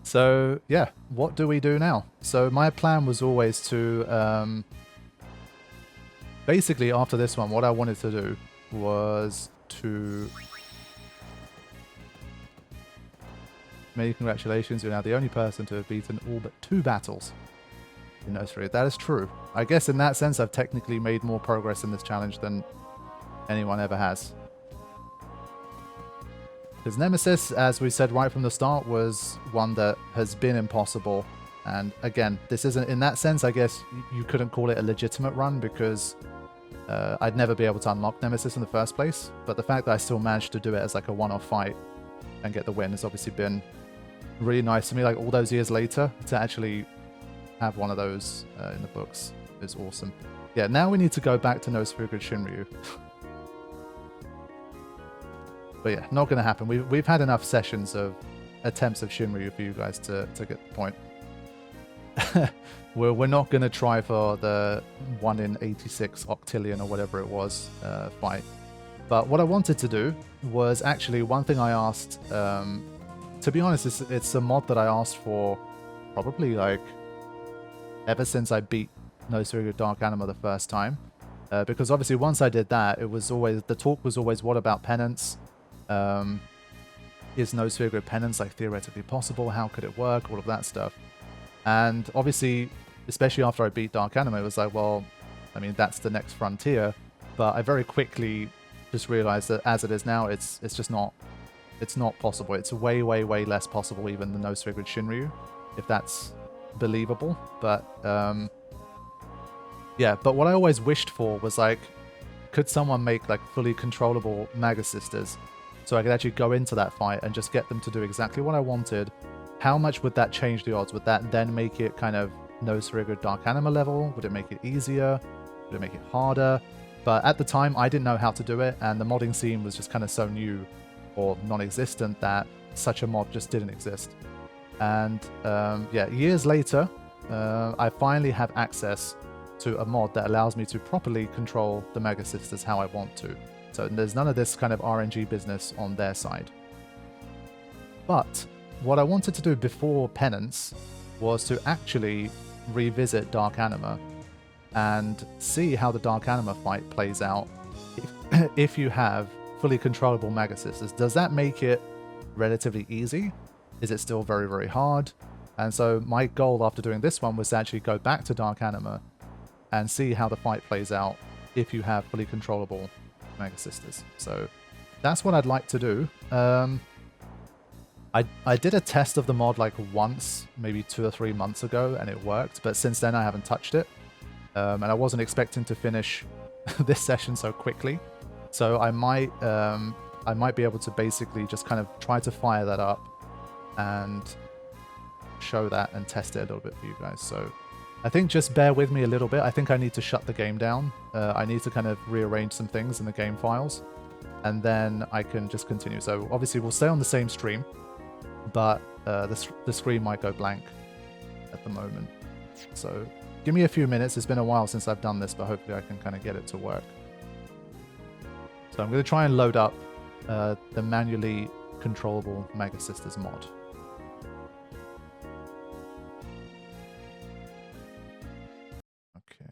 So yeah, what do we do now? So my plan was always to basically after this one, what I wanted to do was to many congratulations, you're now the only person to have beaten all but 2 battles in those 3. That is true. I guess in that sense I've technically made more progress in this challenge than anyone ever has. Because Nemesis, as we said right from the start, was one that has been impossible. And again, this isn't, in that sense, I guess you couldn't call it a legitimate run because I'd never be able to unlock Nemesis in the first place. But the fact that I still managed to do it as like a one-off fight and get the win has obviously been really nice to me. Like all those years later, to actually have one of those in the books is awesome. Yeah, now we need to go back to No Spherical Shinryu. But yeah, not going to happen. We've had enough sessions of attempts of Shinryu for you guys to get the point. we're not going to try for the 1 in 86 octillion or whatever it was fight. But what I wanted to do was actually one thing I asked, to be honest, it's a mod that I asked for probably like ever since I beat No Spherical Dark Anima the first time. Because obviously once I did that, it was always, the talk was always, what about penance? Is No Spherical penance like theoretically possible? How could it work? All of that stuff. And obviously, especially after I beat Dark Anima, it was like, well, I mean, that's the next frontier. But I very quickly just realized that as it is now, it's just not, it's not possible. It's way, way, way less possible even than No Spherical Shinryu, if that's believable. But yeah, but what I always wished for was like, could someone make like fully controllable Magus sisters so I could actually go into that fight and just get them to do exactly what I wanted? How much would that change the odds? Would that then make it kind of No Spherical Dark Anima level? Would it make it easier? Would it make it harder? But at the time, I didn't know how to do it, and the modding scene was just kind of so new or non-existent that such a mod just didn't exist. And yeah, years later, I finally have access to a mod that allows me to properly control the Magus sisters how I want to. So there's none of this kind of RNG business on their side. But what I wanted to do before Penance was to actually revisit Dark Anima and see how the Dark Anima fight plays out if you have fully controllable Magus sisters. Does that make it relatively easy? Is it still very, very hard? And so my goal after doing this one was to actually go back to Dark Anima and see how the fight plays out if you have fully controllable Magus sisters. So that's what I'd like to do. I did a test of the mod like once, maybe 2 or 3 months ago, and it worked. But since then, I haven't touched it. And I wasn't expecting to finish this session so quickly. So I might be able to basically just kind of try to fire that up and show that and test it a little bit for you guys. So I think just bear with me a little bit. I think I need to shut the game down. I need to kind of rearrange some things in the game files, and then I can just continue. So obviously we'll stay on the same stream, but the screen might go blank at the moment. So give me a few minutes. It's been a while since I've done this, but hopefully I can kind of get it to work. So I'm going to try and load up the manually controllable Magus Sisters mod. Okay.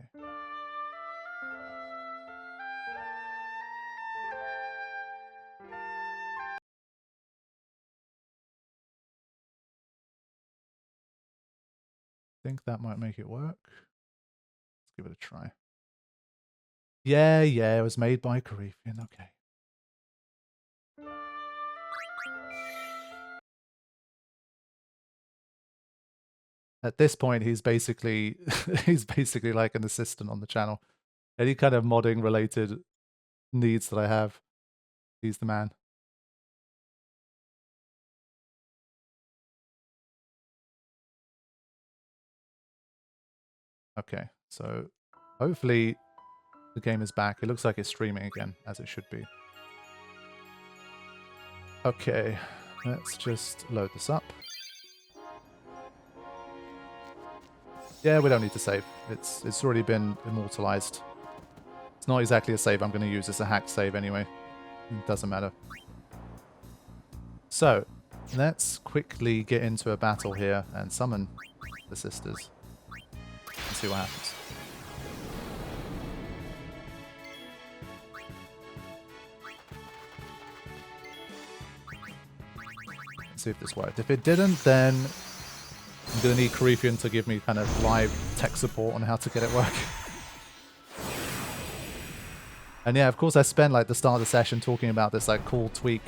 I think that might make it work. Let's give it a try. Yeah, it was made by Korean. Okay. At this point, he's basically like an assistant on the channel. Any kind of modding related needs that I have, he's the man. Okay, so hopefully the game is back. It looks like it's streaming again, as it should be. Okay, let's just load this up. Yeah, we don't need to save. It's already been immortalized. It's not exactly a save I'm going to use. It's a hacked save anyway. It doesn't matter. So, let's quickly get into a battle here and summon the sisters and see what happens. Let's see if this worked. If it didn't, then I'm going to need Coryphean to give me kind of live tech support on how to get it working. And yeah, of course, I spent like the start of the session talking about this like cool tweak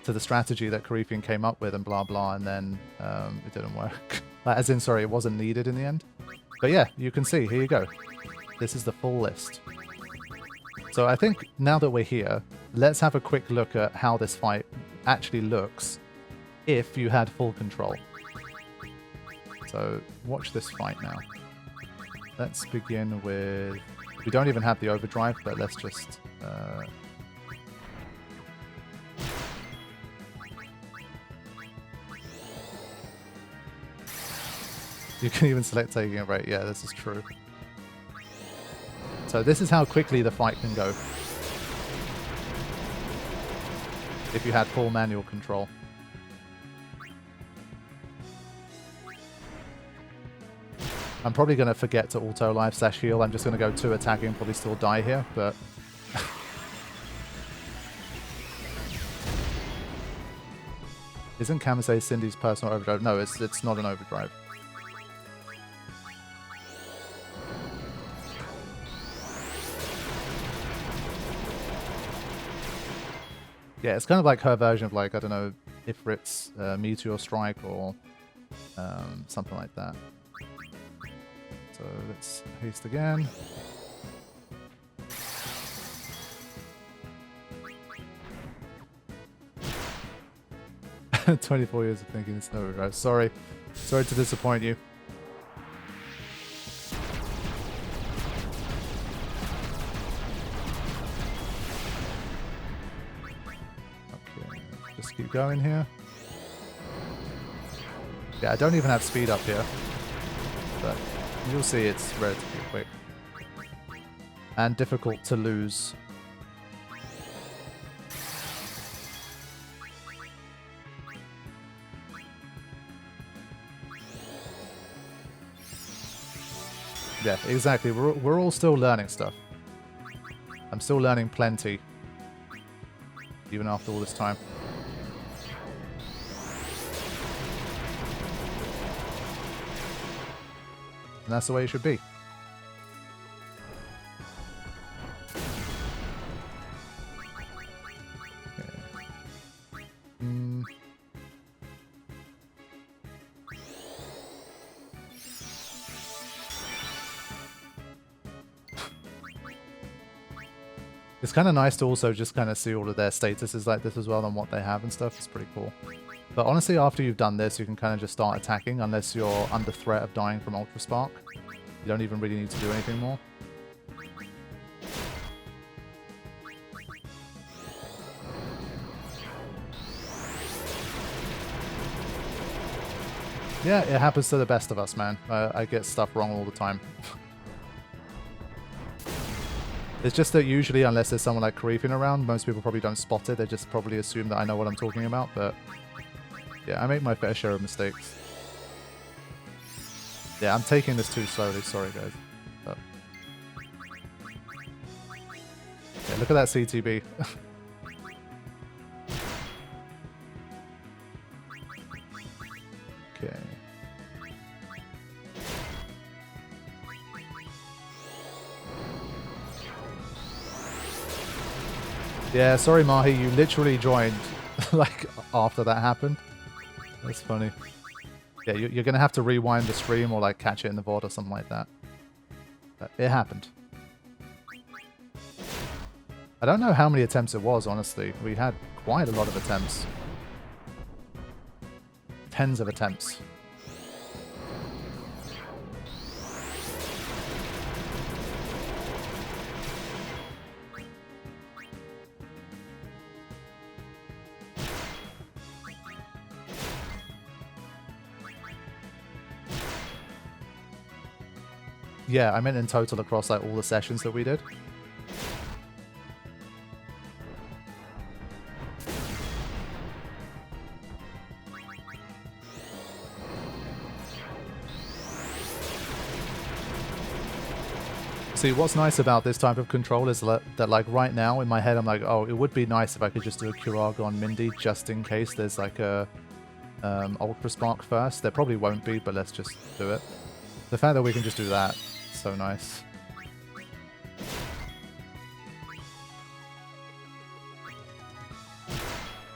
to the strategy that Coryphean came up with and blah blah, and then it didn't work. Like, as in, sorry, it wasn't needed in the end. But yeah, you can see, here you go. This is the full list. So I think now that we're here, let's have a quick look at how this fight actually looks if you had full control. So watch this fight now. Let's begin with... We don't even have the overdrive, but let's just... You can even select taking a rate. Yeah, this is true. So this is how quickly the fight can go if you had full manual control. I'm probably going to forget to auto live / heal. I'm just going to go 2 attacking and probably still die here, but... Isn't Kamise Cindy's personal overdrive? No, it's not an overdrive. Yeah, it's kind of like her version of, like, I don't know, Ifrit's Meteor Strike or something like that. So let's haste again. "24 years of thinking it's no overdrive." Sorry to disappoint you. Okay, just keep going here. Yeah, I don't even have speed up here, but you'll see it's relatively quick and difficult to lose. Yeah, exactly. We're all still learning stuff. I'm still learning plenty, even after all this time. And that's the way it should be. Okay. It's kind of nice to also just kind of see all of their statuses like this as well and what they have and stuff. It's pretty cool. But honestly, after you've done this, you can kind of just start attacking unless you're under threat of dying from Ultra Spark. You don't even really need to do anything more. Yeah, it happens to the best of us, man. I get stuff wrong all the time. It's just that usually, unless there's someone like Coryphean around, most people probably don't spot it. They just probably assume that I know what I'm talking about, but... Yeah, I make my fair share of mistakes. Yeah, I'm taking this too slowly. Sorry, guys. But... Yeah, look at that CTB. Okay. Yeah, sorry, Mahi. You literally joined, like, after that happened. That's funny. Yeah, you're going to have to rewind the stream or like catch it in the VOD or something like that. But it happened. I don't know how many attempts it was, honestly. We had quite a lot of attempts. Tens of attempts. Yeah, I meant in total across like all the sessions that we did. See, what's nice about this type of control is that like right now in my head I'm like, oh, it would be nice if I could just do a Curaga on Mindy just in case there's like a Ultra Spark first. There probably won't be, but let's just do it. The fact that we can just do that, so nice.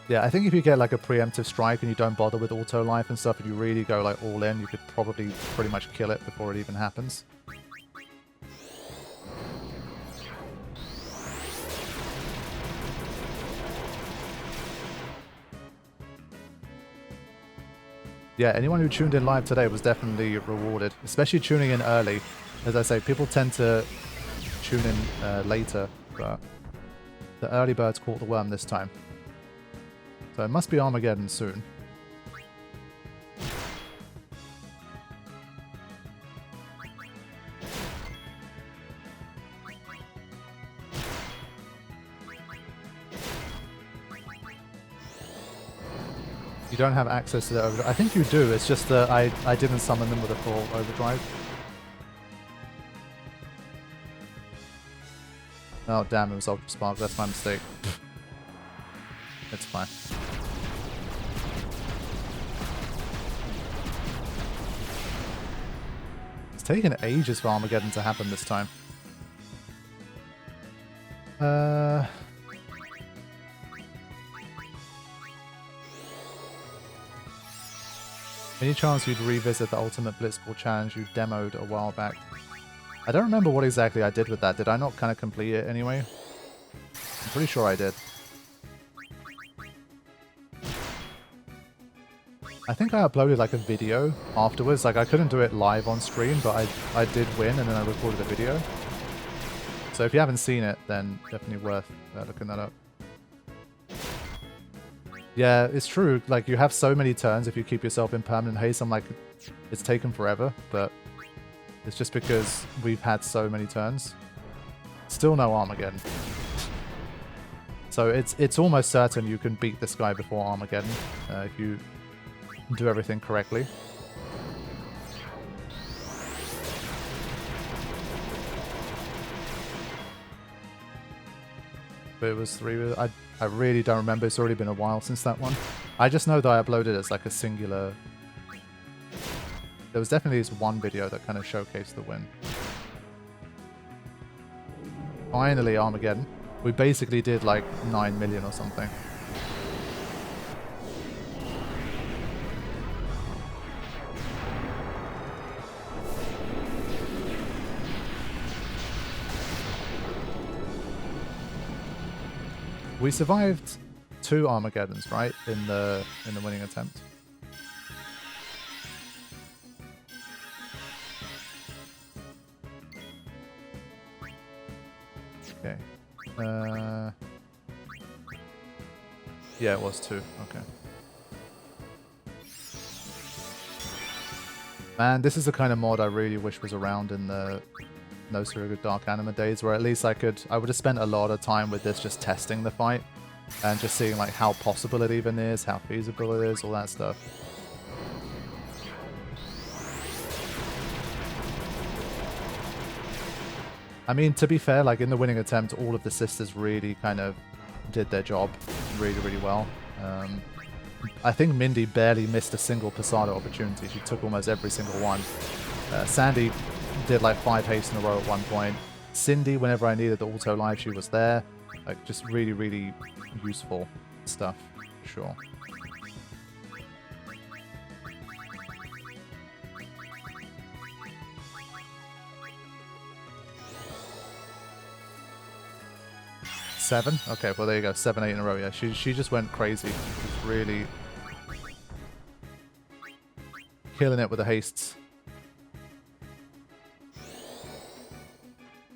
Yeah, I think if you get like a preemptive strike and you don't bother with auto life and stuff, and you really go like all in, you could probably pretty much kill it before it even happens. Yeah, anyone who tuned in live today was definitely rewarded, especially tuning in early. As I say, people tend to tune in later, but the early birds caught the worm this time. So it must be Armageddon soon. You don't have access to the overdrive. I think you do, it's just that I didn't summon them with a full overdrive. Oh damn, it was Ultra Spark, that's my mistake. It's fine. It's taken ages for Armageddon to happen this time. Any chance you'd revisit the Ultimate Blitzball challenge you demoed a while back? I don't remember what exactly I did with that. Did I not kind of complete it anyway? I'm pretty sure I did. I think I uploaded like a video afterwards. Like I couldn't do it live on stream, but I did win and then I recorded a video. So if you haven't seen it, then definitely worth looking that up. Yeah, it's true. Like, you have so many turns if you keep yourself in permanent haste. I'm like, it's taken forever, but it's just because we've had so many turns. Still no Armageddon. So it's almost certain you can beat this guy before Armageddon if you do everything correctly. But it was 3. I really don't remember. It's already been a while since that one. I just know that I uploaded it as like a singular... There was definitely this one video that kind of showcased the win. Finally, Armageddon. We basically did like 9 million or something. We survived 2 Armageddons, right? In the winning attempt. Okay. Yeah, it was 2. Okay. Man, this is the kind of mod I really wish was around in the No So Good Dark Anima days, where at least I would have spent a lot of time with this just testing the fight and just seeing like how possible it even is, how feasible it is, all that stuff. I mean, to be fair, like in the winning attempt, all of the sisters really kind of did their job really, really well. I think Mindy barely missed a single Posada opportunity. She took almost every single one. Sandy did like 5 haste in a row at one point. Cindy, whenever I needed the auto live, she was there. Like, just really, really useful stuff, for sure. Seven? Okay, well there you go. 7, 8 in a row. Yeah, she just went crazy. She's really killing it with the hastes.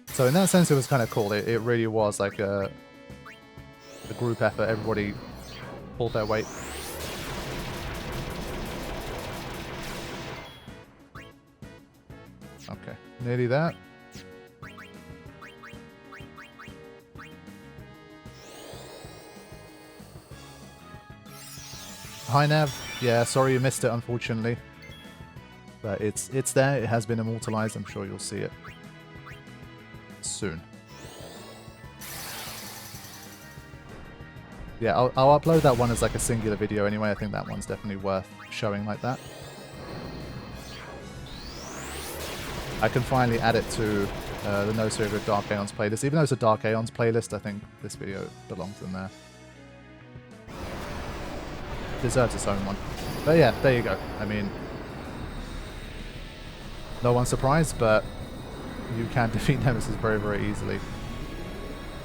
So in that sense, it was kind of cool. It really was like a group effort. Everybody pulled their weight. Okay, nearly that. Hi Nav. Yeah, sorry you missed it, unfortunately. But it's there. It has been immortalized. I'm sure you'll see it. soon. Yeah, I'll upload that one as like a singular video anyway. I think that one's definitely worth showing like that. I can finally add it to the No So Good Dark Aeons playlist. Even though it's a Dark Aeons playlist, I think this video belongs in there. Deserves its own one. But yeah, there you go. I mean, no one's surprised, but you can defeat Nemesis very, very easily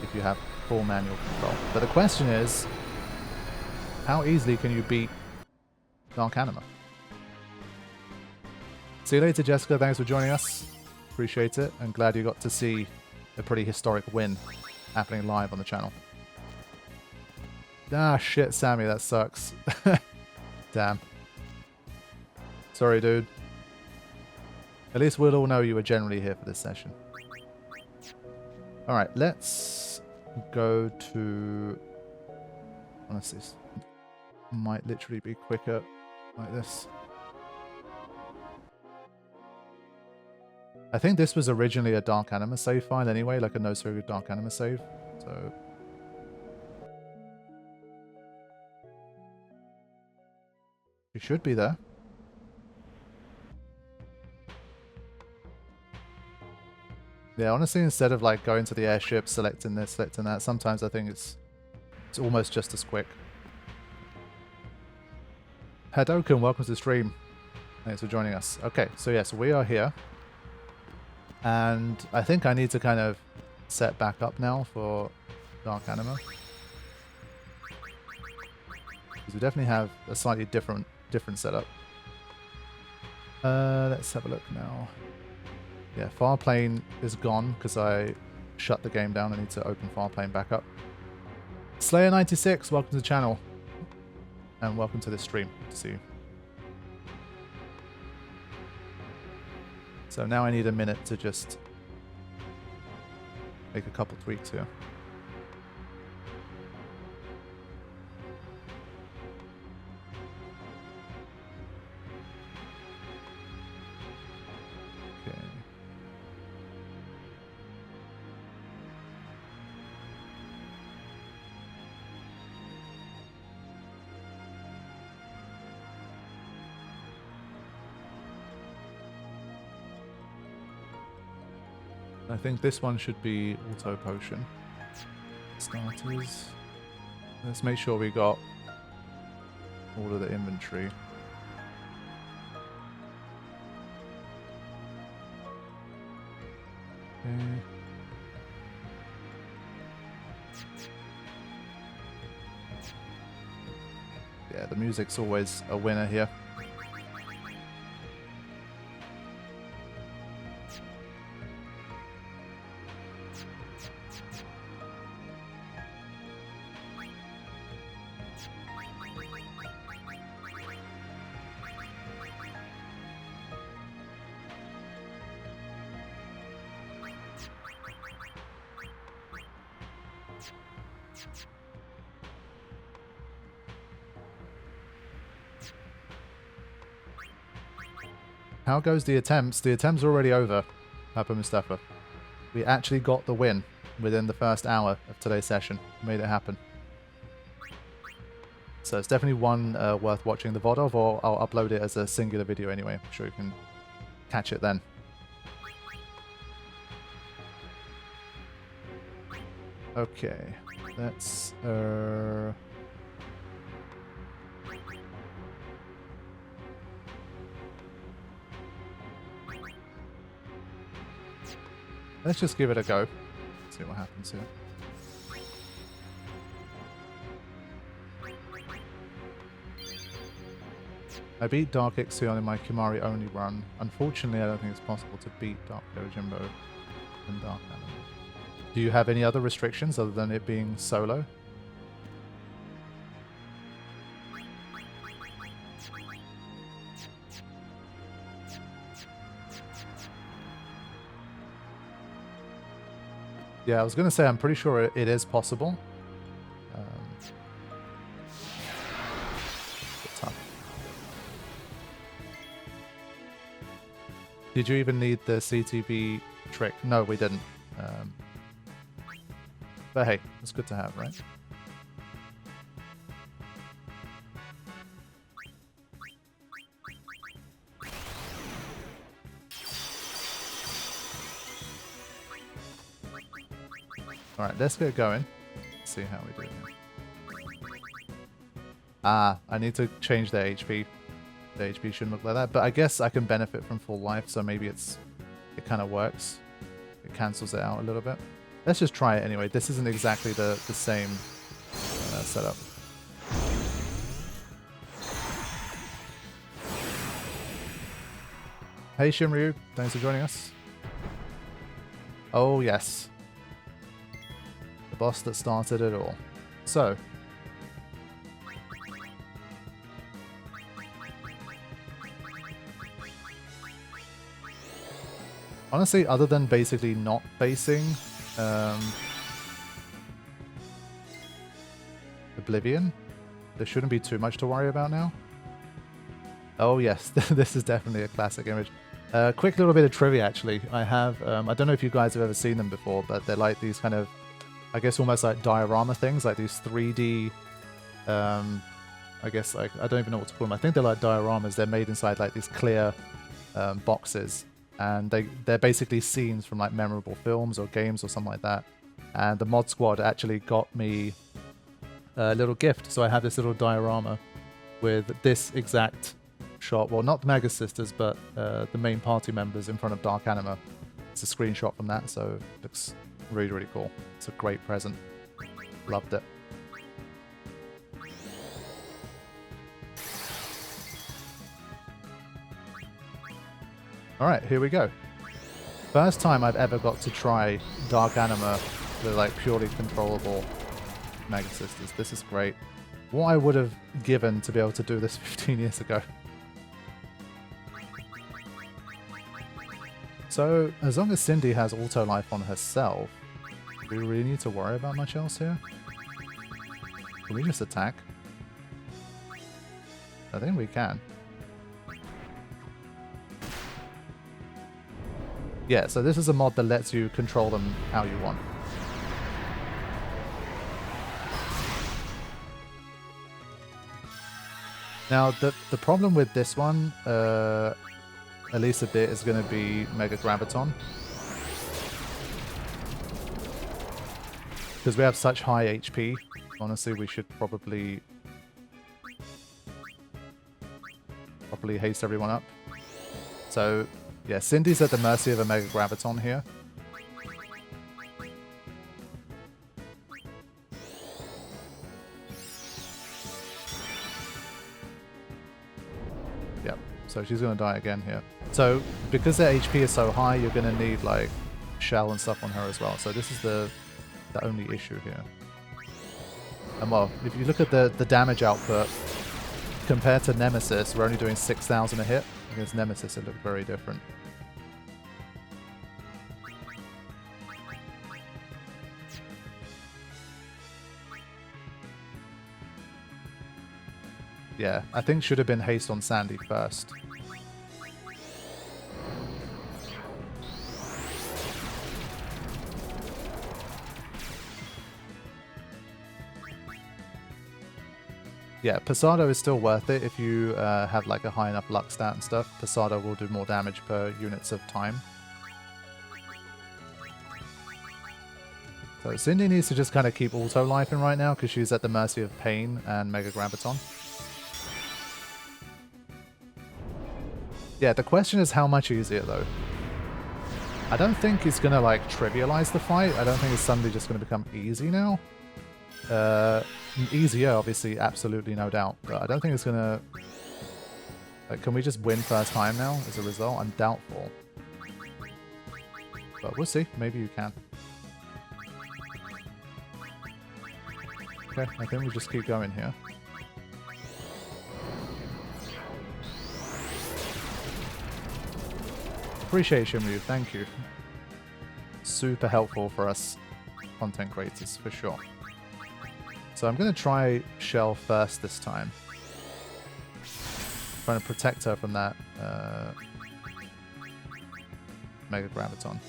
if you have full manual control. But the question is, how easily can you beat Dark Anima? See you later, Jessica. Thanks for joining us. Appreciate it. And glad you got to see a pretty historic win happening live on the channel. Ah, shit, Sammy. That sucks. Damn. Sorry, dude. At least we'll all know you were generally here for this session. Alright, let's go to... Honestly, might literally be quicker like this. I think this was originally a Dark Anima save file anyway, like a No So Good Dark Anima save. So you should be there. Yeah, honestly, instead of like going to the airship, selecting this, selecting that, sometimes I think it's almost just as quick. Hadoken, welcome to the stream. Thanks for joining us. Okay, so yes, we are here. And I think I need to kind of set back up now for Dark Anima. Because we definitely have a slightly different setup. Let's have a look now. Yeah, Farplane is gone because I shut the game down. I need to open Farplane back up. Slayer96, welcome to the channel. And welcome to the stream. Good to see you. So now I need a minute to just make a couple tweaks here. Okay. I think this one should be auto potion. Starters. Let's make sure we got all of the inventory. Okay. Yeah, the music's always a winner here. How goes the attempts? The attempts are already over, Papa Mustafa. We actually got the win within the first hour of today's session. Made it happen. So it's definitely one worth watching the VOD of, or I'll upload it as a singular video anyway. I'm sure you can catch it then. Okay, let's... Let's just give it a go. See what happens here. I beat Dark Ixion in my Kimari only run. Unfortunately, I don't think it's possible to beat Dark Yojimbo and Dark Anima. Do you have any other restrictions other than it being solo? Yeah, I was going to say, I'm pretty sure it is possible. Tough. Did you even need the CTB trick? No, we didn't. But hey, it's good to have, right? Alright, let's get going. Let's see how we do here. Ah, I need to change their HP. The HP shouldn't look like that, but I guess I can benefit from full life, so maybe it kind of works. It cancels it out a little bit. Let's just try it anyway. This isn't exactly the same setup. Hey Shimryu, thanks for joining us. Oh yes. The boss that started it all. So, honestly, other than basically not facing Oblivion, there shouldn't be too much to worry about now. Oh yes, this is definitely a classic image. Quick little bit of trivia actually. I have, I don't know if you guys have ever seen them before, but they're like these kind of, I guess almost like diorama things, like these 3D, I guess like, I don't even know what to call them. I think they're like dioramas. They're made inside like these clear boxes. And they're basically scenes from like memorable films or games or something like that. And the mod squad actually got me a little gift. So I have this little diorama with this exact shot. Well, not the Magus sisters, but the main party members in front of Dark Anima. It's a screenshot from that, so it looks really, really cool. It's a great present. Loved it. Alright, here we go. First time I've ever got to try Dark Anima with like purely controllable Magus sisters. This is great. What I would have given to be able to do this 15 years ago. So, as long as Cindy has auto life on herself, do we really need to worry about much else here? Can we just attack? I think we can. Yeah, so this is a mod that lets you control them how you want. Now, the problem with this one, at least a bit, is going to be Mega Graviton. Because we have such high HP, honestly, we should probably haste everyone up. So, yeah, Cindy's at the mercy of a Mega Graviton here. Yep, so she's going to die again here. So, because their HP is so high, you're going to need, like, shell and stuff on her as well. So this is the only issue here. And well, if you look at the damage output, compared to Nemesis, we're only doing 6,000 a hit. Against Nemesis, it looked very different. Yeah, I think should have been haste on Sandy first. Yeah, Pasado is still worth it if you have like a high enough luck stat and stuff. Pasado will do more damage per units of time. So Cindy needs to just kind of keep auto lifing right now because she's at the mercy of Pain and Mega Graviton. Yeah, the question is how much easier though. I don't think it's gonna like trivialize the fight. I don't think it's suddenly just gonna become easy now. Easier, obviously, absolutely, no doubt. But I don't think it's gonna... Like, can we just win first time now as a result? I'm doubtful. But we'll see. Maybe you can. Okay, I think we just keep going here. Appreciate Shimryu, thank you. Super helpful for us content creators, for sure. So I'm going to try Shell first this time. Trying to protect her from that Mega Graviton.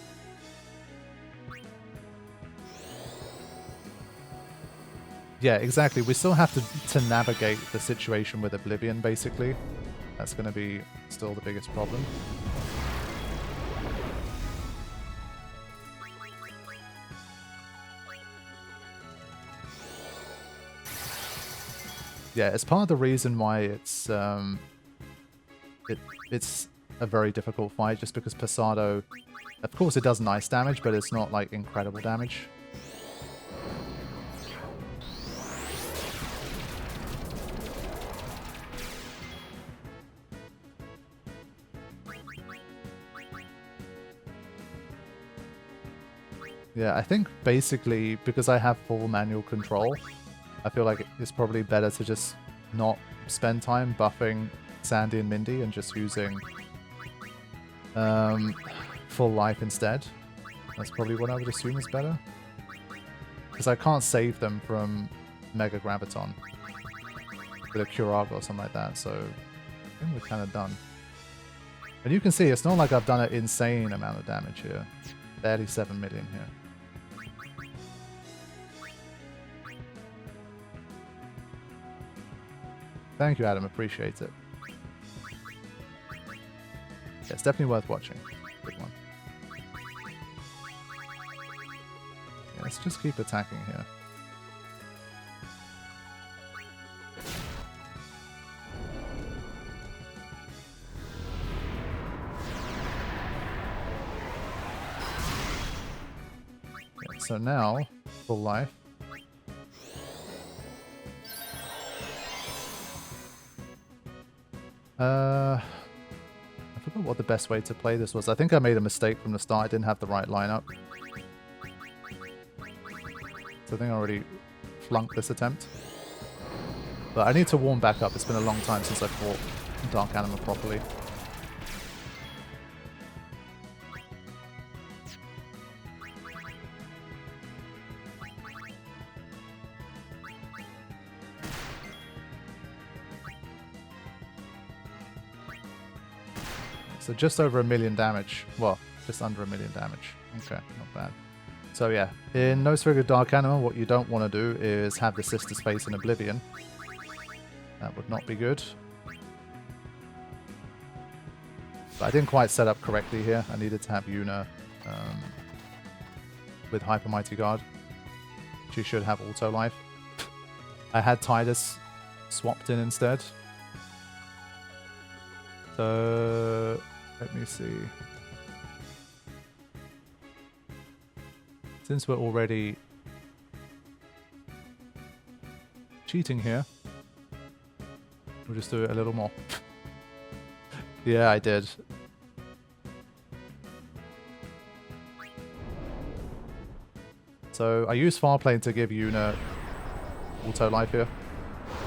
Yeah, exactly. We still have to navigate the situation with Oblivion, basically. That's going to be still the biggest problem. Yeah, it's part of the reason why it's a very difficult fight, just because Pasado, of course it does nice damage, but it's not like incredible damage. Yeah, I think basically because I have full manual control, I feel like it's probably better to just not spend time buffing Sandy and Mindy and just using full life instead. That's probably what I would assume is better. Because I can't save them from Mega Graviton with a Curaga or something like that, so I think we're kind of done. And you can see, it's not like I've done an insane amount of damage here. Barely 7 million here. Thank you, Adam. Appreciate it. Yeah, it's definitely worth watching. Good one. Yeah, let's just keep attacking here. Okay, so now, full life. I forgot what the best way to play this was. I think I made a mistake from the start. I didn't have the right lineup. So I think I already flunked this attempt. But I need to warm back up. It's been a long time since I fought Dark Anima properly. So just over 1 million damage. Well, just under 1 million damage. Okay, not bad. So yeah, in No Figure Dark Anima, what you don't want to do is have the Sister's Face in Oblivion. That would not be good. But I didn't quite set up correctly here. I needed to have Yuna with Hyper Mighty Guard. She should have Auto Life. I had Tidus swapped in instead. So let me see. Since we're already cheating here, we'll just do it a little more. Yeah, I did. So I use Farplane to give Yuna auto life here,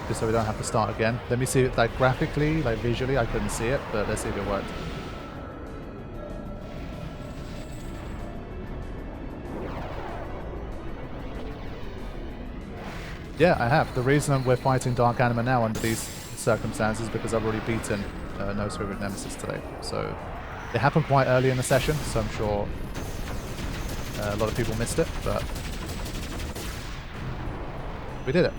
just so we don't have to start again. Let me see it, like graphically, like visually, I couldn't see it, but let's see if it worked. Yeah, I have. The reason we're fighting Dark Anima now under these circumstances is because I've already beaten No Spirit Nemesis today. So it happened quite early in the session, so I'm sure a lot of people missed it, but we did it.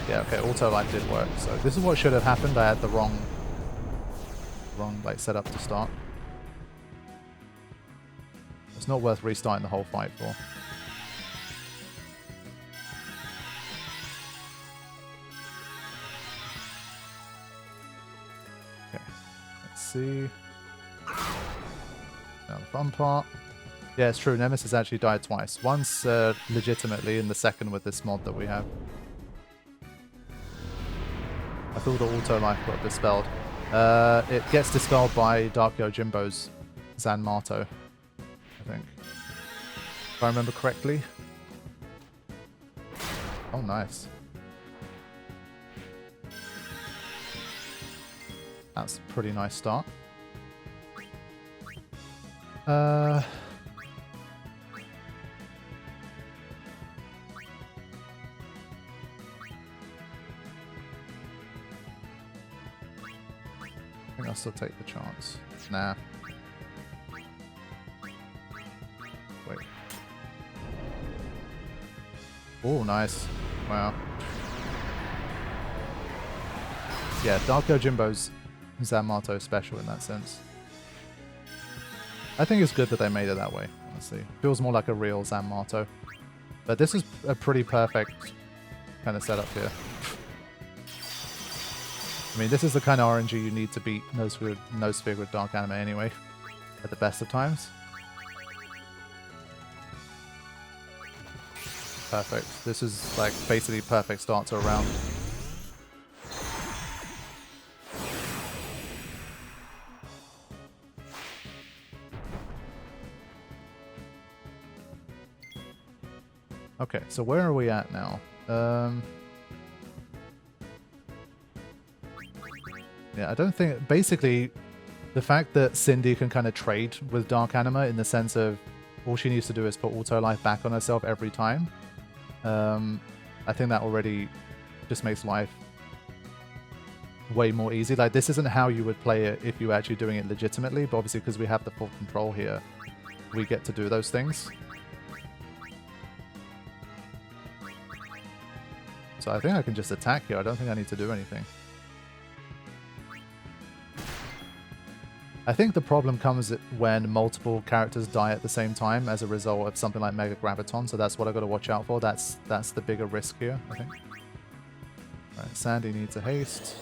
Yeah, okay, auto life did work. So this is what should have happened. I had the wrong like setup to start. It's not worth restarting the whole fight for. See. Now the fun part. Yeah, it's true. Nemesis actually died twice. Once legitimately, and the second with this mod that we have. I thought the auto life got dispelled. It gets dispelled by Dark Yojimbo's Zanmato, I think. If I remember correctly. Oh, nice. That's a pretty nice start. I think I'll still take the chance. Nah. Wait. Oh, nice. Wow. Yeah, Dark Yojimbo's Zanmato special in that sense. I think it's good that they made it that way, honestly. Feels more like a real Zanmato. But this is a pretty perfect kind of setup here. I mean, this is the kind of RNG you need to beat Nosefig with Dark Anima anyway, at the best of times. Perfect. This is like basically perfect start to a round. Okay, so where are we at now? Yeah, I don't think... Basically, the fact that Cindy can kind of trade with Dark Anima in the sense of all she needs to do is put auto life back on herself every time. I think that already just makes life way more easy. Like, this isn't how you would play it if you were actually doing it legitimately, but obviously because we have the full control here, we get to do those things. So I think I can just attack here. I don't think I need to do anything. I think the problem comes when multiple characters die at the same time as a result of something like Mega Graviton, so that's what I've got to watch out for. That's the bigger risk here, I think. Right, Sandy needs a haste.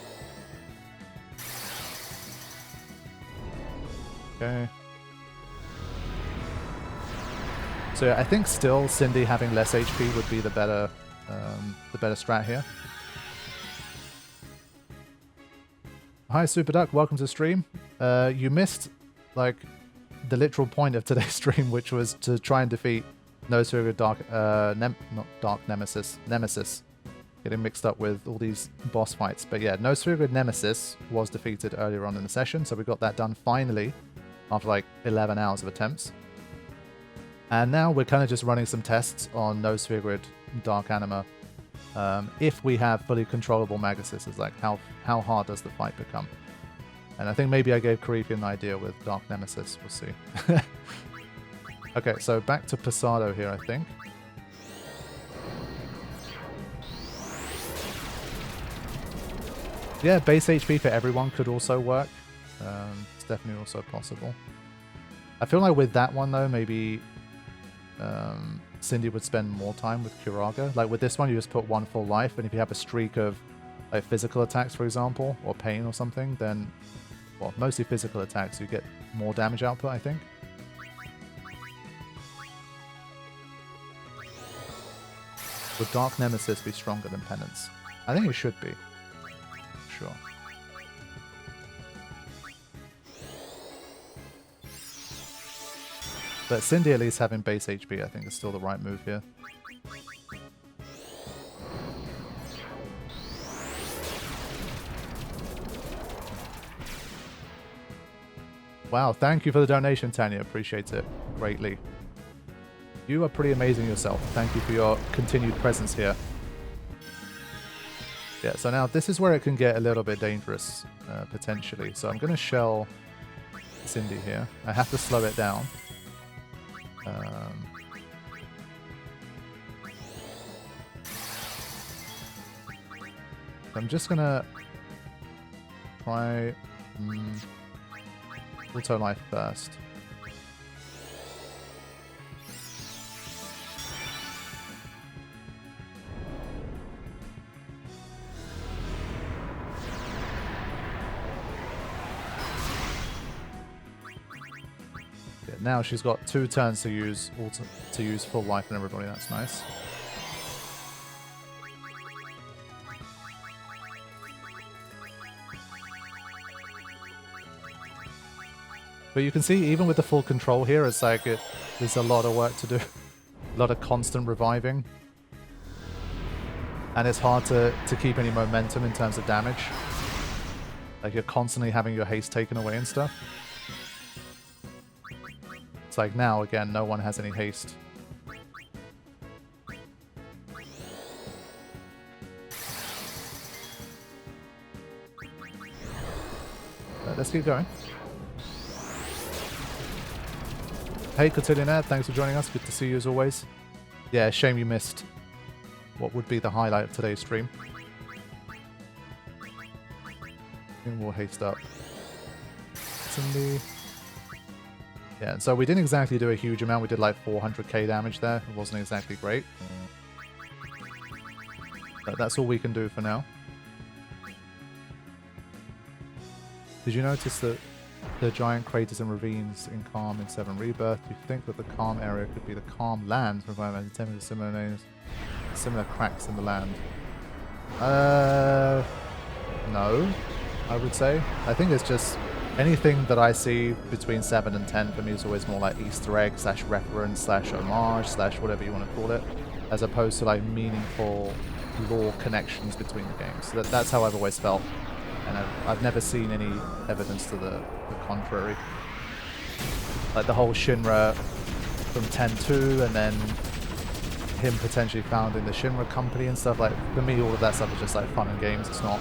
Okay. So yeah, I think still Cindy having less HP would be the better strat here. Hi Super Duck, welcome to the stream. You missed like the literal point of today's stream, which was to try and defeat Nosefig with Nemesis. Getting mixed up with all these boss fights. But yeah, Nosefig with Nemesis was defeated earlier on in the session, so we got that done finally after like 11 hours of attempts. And now we're kind of just running some tests on Nosefig with Dark Anima. If we have fully controllable Maguses, it's like how hard does the fight become? And I think maybe I gave Karifi an idea with Dark Nemesis. We'll see. Okay, so back to Pasado here, I think. Yeah, base HP for everyone could also work. It's definitely also possible. I feel like with that one, though, maybe Cindy would spend more time with Kuraga. Like with this one, you just put one full life, and if you have a streak of like physical attacks, for example, or pain or something, then, well, mostly physical attacks, you get more damage output, I think. Would Dark Nemesis be stronger than Penance? I think it should be. Sure. But Cindy at least having base HP, I think, is still the right move here. Wow, thank you for the donation, Tanya. Appreciate it greatly. You are pretty amazing yourself. Thank you for your continued presence here. Yeah, so now this is where it can get a little bit dangerous, potentially. So I'm going to shell Cindy here. I have to slow it down. I'm just going to try auto life first. Now she's got 2 turns to use full life on everybody. That's nice. But you can see, even with the full control here, it's like there's a lot of work to do, a lot of constant reviving, and it's hard to keep any momentum in terms of damage. Like you're constantly having your haste taken away and stuff. It's like now, again, no one has any haste. Let's keep going. Hey, Cotillionaire, thanks for joining us. Good to see you as always. Yeah, shame you missed what would be the highlight of today's stream. And we'll haste up. Yeah, so we didn't exactly do a huge amount. We did like 400k damage there. It wasn't exactly great. But that's all we can do for now. Did you notice that the giant craters and ravines in Calm in 7 Rebirth? Do you think that the Calm area could be the Calm land from Final Fantasy X with similar names, similar cracks in the land? No, I would say. I think it's just anything that I see between 7 and 10 for me is always more like Easter egg / reference / homage / whatever you want to call it, as opposed to like meaningful lore connections between the games. So that's how I've always felt. And I've never seen any evidence to the contrary. Like the whole Shinra from 10-2 and then him potentially founding the Shinra company and stuff. Like for me, all of that stuff is just like fun and games. It's not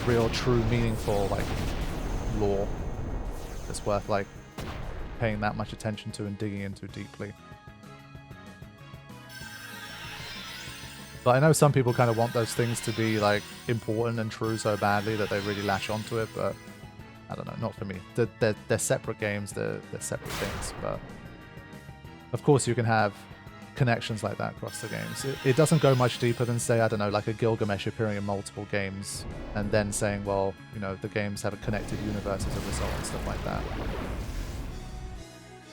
real, true, meaningful like lore that's worth like paying that much attention to and digging into deeply. But I know some people kind of want those things to be like important and true so badly that they really latch onto it, but I don't know, not for me. They're separate games, they're separate things, but of course you can have connections like that across the games. It doesn't go much deeper than, say, I don't know, like a Gilgamesh appearing in multiple games and then saying, well, you know, the games have a connected universe as a result and stuff like that.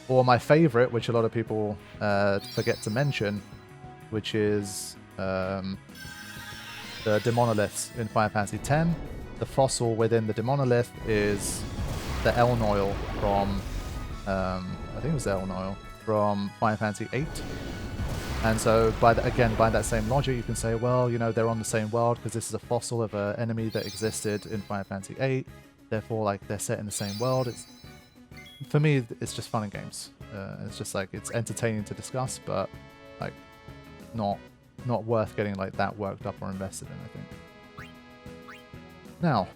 Or my favorite, which a lot of people forget to mention, which is the Demonoliths in Final Fantasy X. The fossil within the Demonolith is the Elnoil from, I think it was the Elnoil from Final Fantasy VIII. And so, by that same logic, you can say, well, you know, they're on the same world because this is a fossil of an enemy that existed in Final Fantasy VIII. Therefore, like, they're set in the same world. For me, it's just fun and games. It's just like, it's entertaining to discuss, but like, not worth getting like that worked up or invested in, I think. Now,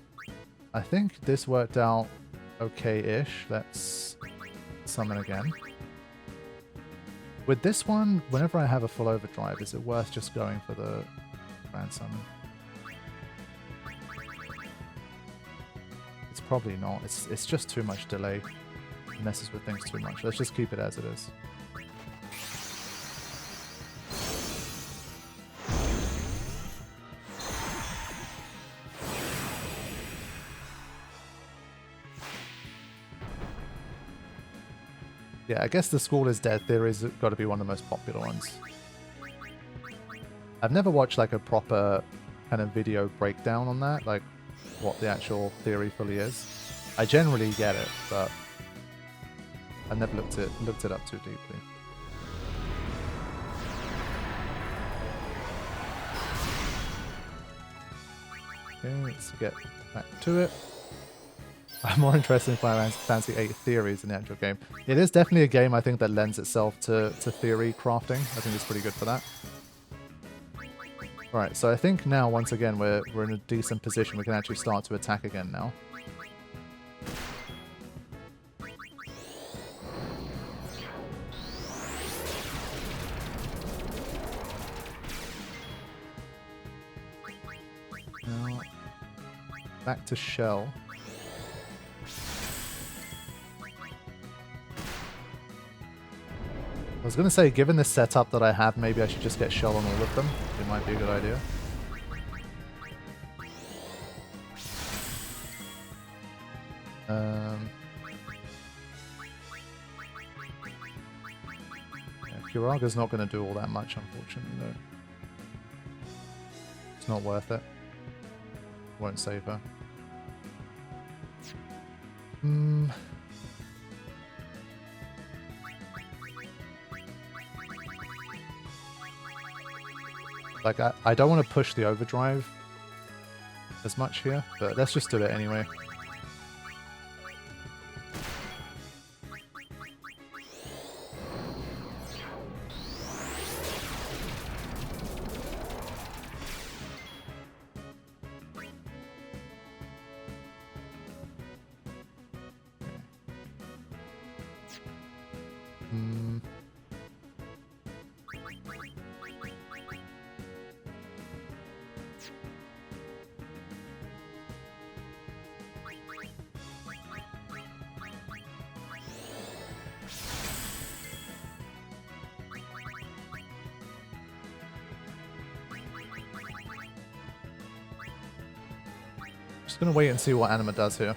I think this worked out okay-ish. Let's summon again. With this one, whenever I have a full overdrive, is it worth just going for the Grand Summon? It's probably not. It's just too much delay. It messes with things too much. Let's just keep it as it is. Yeah, I guess the School is Dead theory's got to be one of the most popular ones. I've never watched like a proper kind of video breakdown on that, like what the actual theory fully is. I generally get it, but I've never looked it up too deeply. Okay, let's get back to it. I'm more interested in Final Fantasy VIII theories in the actual game. It is definitely a game I think that lends itself to theory crafting. I think it's pretty good for that. Alright, so I think now, once again, we're in a decent position. We can actually start to attack again now. Now, back to Shell. I was going to say, given the setup that I have, maybe I should just get Shell on all of them. It might be a good idea. Yeah, Kuraga's not going to do all that much, unfortunately, though. It's not worth it. Won't save her. Like, I don't want to push the overdrive as much here, but let's just do it anyway. Just gonna wait and see what Anima does here.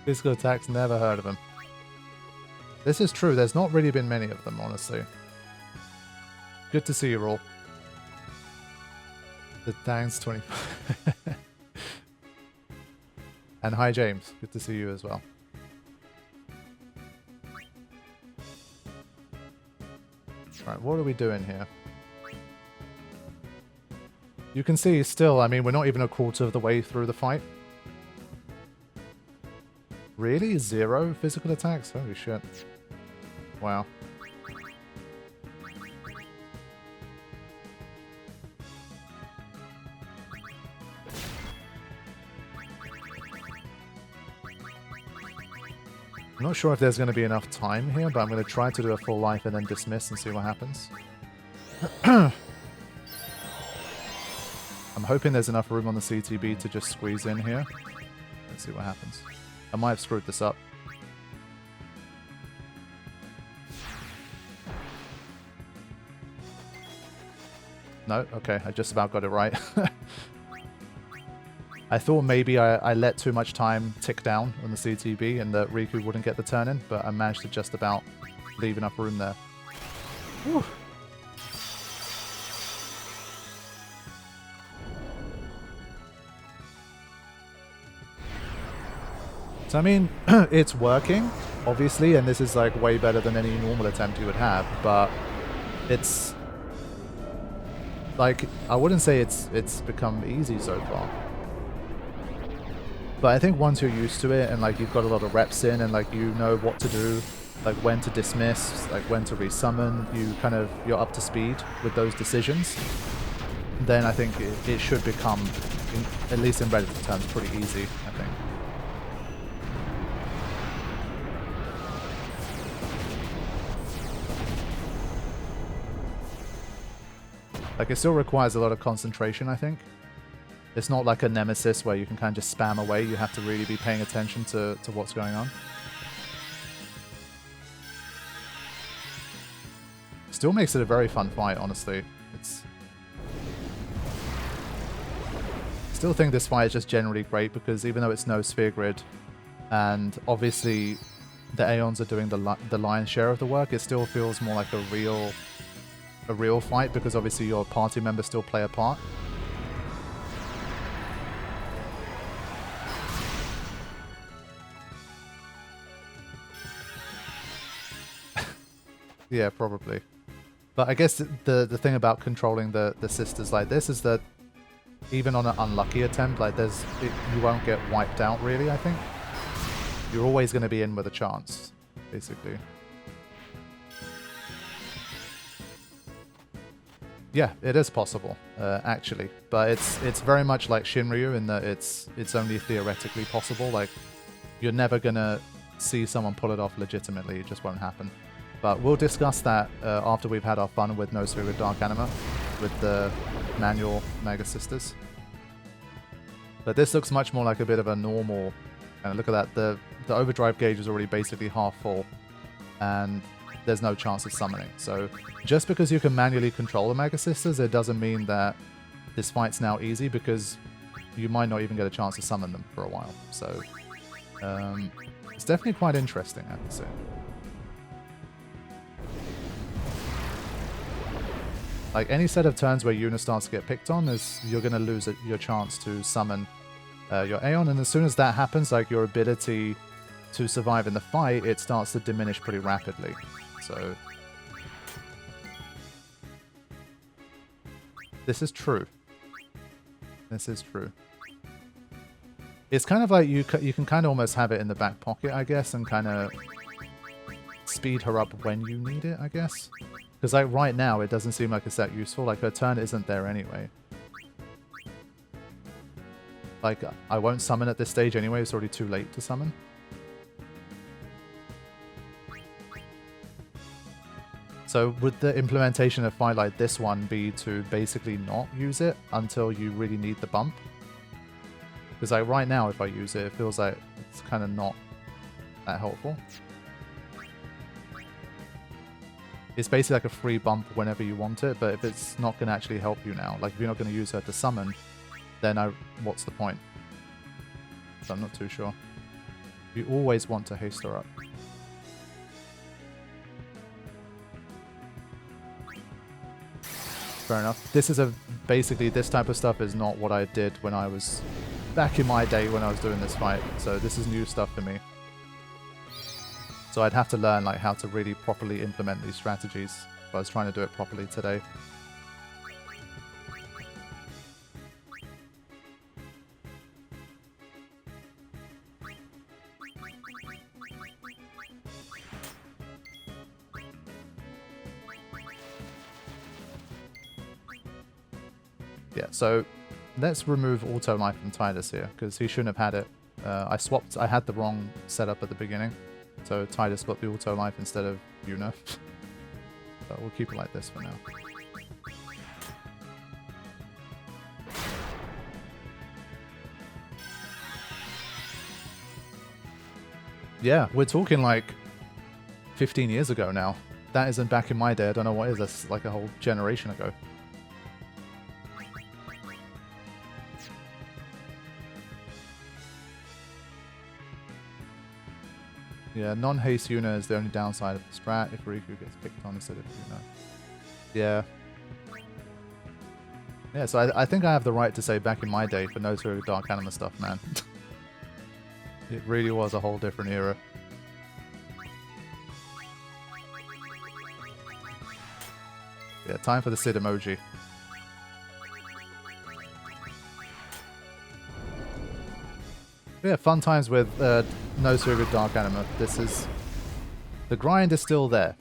Physical attacks, never heard of them. This is true, there's not really been many of them, honestly. Good to see you all. The thanks 25. And hi James, good to see you as well. Right, what are we doing here? You can see still, I mean, we're not even a quarter of the way through the fight. Really? 0 physical attacks? Holy shit. Wow. I'm not sure if there's going to be enough time here, but I'm going to try to do a full life and then dismiss and see what happens. I'm hoping there's enough room on the CTB to just squeeze in here. Let's see what happens. I might have screwed this up. No? Okay, I just about got it right. I thought maybe I let too much time tick down on the CTB and that Riku wouldn't get the turn in, but I managed to just about leave enough room there. Whew. So I mean, it's working, obviously, and this is like way better than any normal attempt you would have, but it's like, I wouldn't say it's become easy so far. But I think once you're used to it and like you've got a lot of reps in and like you know what to do, like when to dismiss, like when to resummon, you're up to speed with those decisions, then I think it should become, at least in relative terms, pretty easy, I think. Like, it still requires a lot of concentration, I think. It's not like a Nemesis where you can kind of just spam away. You have to really be paying attention to what's going on. Still makes it a very fun fight, honestly. Still think this fight is just generally great because even though it's no sphere grid, and obviously the Aeons are doing the lion's share of the work, it still feels more like a real fight because obviously your party members still play a part. Yeah, probably. But I guess the thing about controlling the sisters like this is that even on an unlucky attempt, like you won't get wiped out really, I think. You're always going to be in with a chance, basically. Yeah, it is possible, actually. But it's very much like Shinryu in that it's only theoretically possible. Like, you're never going to see someone pull it off legitimately. It just won't happen. But we'll discuss that after we've had our fun with No Sphere with Dark Anima, with the manual Magus sisters. But this looks much more like a bit of a normal... And look at that, the overdrive gauge is already basically half full, and there's no chance of summoning. So just because you can manually control the Magus sisters, it doesn't mean that this fight's now easy, because you might not even get a chance to summon them for a while. So it's definitely quite interesting, I have to say. Like, any set of turns where Yuna starts to get picked on, you're going to lose your chance to summon your Aeon, and as soon as that happens, like, your ability to survive in the fight, it starts to diminish pretty rapidly. So this is true. This is true. It's kind of like you can kind of almost have it in the back pocket, I guess, and kind of speed her up when you need it, I guess. Because like right now, it doesn't seem like it's that useful. Like, her turn isn't there anyway. Like, I won't summon at this stage anyway. It's already too late to summon. So would the implementation of fight like this one be to basically not use it until you really need the bump? Because like right now, if I use it, it feels like it's kind of not that helpful. It's basically like a free bump whenever you want it, but if it's not going to actually help you now, like if you're not going to use her to summon, then what's the point? So I'm not too sure. You always want to haste her up. Fair enough. This is basically this type of stuff is not what I did when I was back in my day when I was doing this fight. So this is new stuff for me. So I'd have to learn like how to really properly implement these strategies if I was trying to do it properly today. Yeah, so let's remove auto life from Tidus here, because he shouldn't have had it. I had the wrong setup at the beginning, so Tidus got the auto life instead of Yuna. But we'll keep it like this for now. Yeah, we're talking like 15 years ago now. That isn't back in my day. I don't know what is. That's like a whole generation ago. Yeah, non-haste Yuna is the only downside of the strat if Riku gets picked on instead of Yuna. Yeah. Yeah, so I think I have the right to say back in my day for no sort of Dark Anima stuff, man. It really was a whole different era. Yeah, time for the Sid emoji. Yeah, fun times with no sort of Dark Anima. This is... The grind is still there.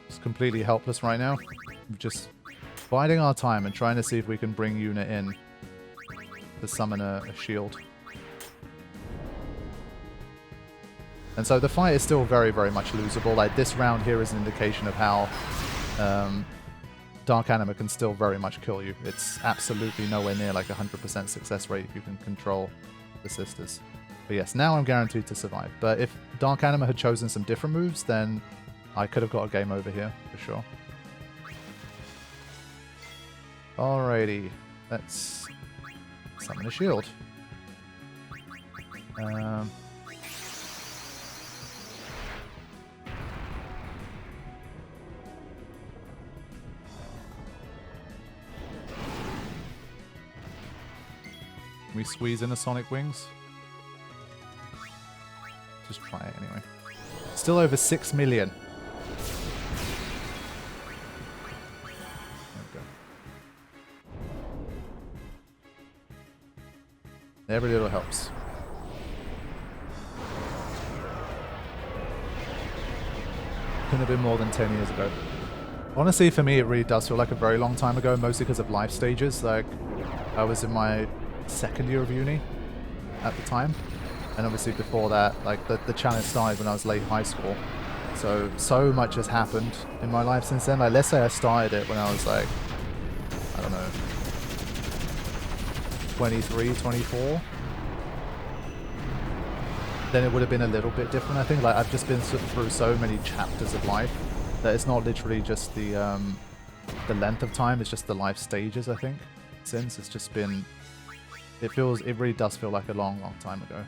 It's completely helpless right now. We're just biding our time and trying to see if we can bring Yuna in to summon a shield. And so the fight is still very, very much losable. Like, this round here is an indication of how Dark Anima can still very much kill you. It's absolutely nowhere near like 100% success rate if you can control the sisters. But yes, now I'm guaranteed to survive. But if Dark Anima had chosen some different moves, then I could have got a game over here, for sure. Alrighty, let's summon a shield. We squeeze in the Sonic Wings. Just try it anyway. Still over 6 million. There we go. Every little helps. Couldn't have been more than 10 years ago. Honestly, for me, it really does feel like a very long time ago, mostly because of life stages. Like, I was in my second year of uni at the time, and obviously before that, like the challenge started when I was late high school, so much has happened in my life since then. Like, let's say I started it when I was like, I don't know, 23, 24, then it would have been a little bit different. I think like I've just been through so many chapters of life that it's not literally just the length of time, it's just the life stages. I think since it's just been, it really does feel like a long, long time ago.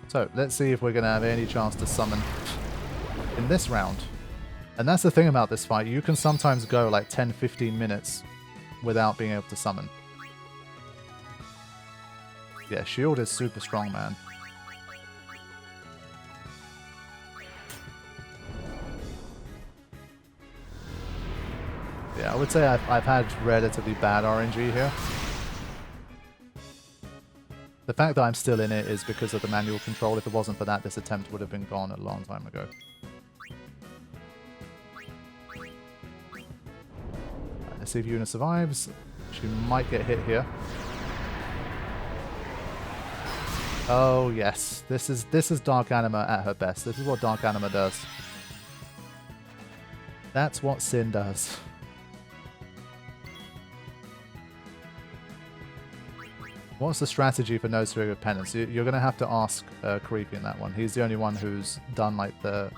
So, let's see if we're going to have any chance to summon in this round. And that's the thing about this fight, you can sometimes go like 10-15 minutes without being able to summon. Yeah, shield is super strong, man. Yeah, I would say I've had relatively bad RNG here. The fact that I'm still in it is because of the manual control. If it wasn't for that, this attempt would have been gone a long time ago. Let's see if Yuna survives. She might get hit here. Oh yes, this is Dark Anima at her best. This is what Dark Anima does. That's what Sin does. What's the strategy for No Sphere of Penance? You're going to have to ask Creepy in that one. He's the only one who's done like the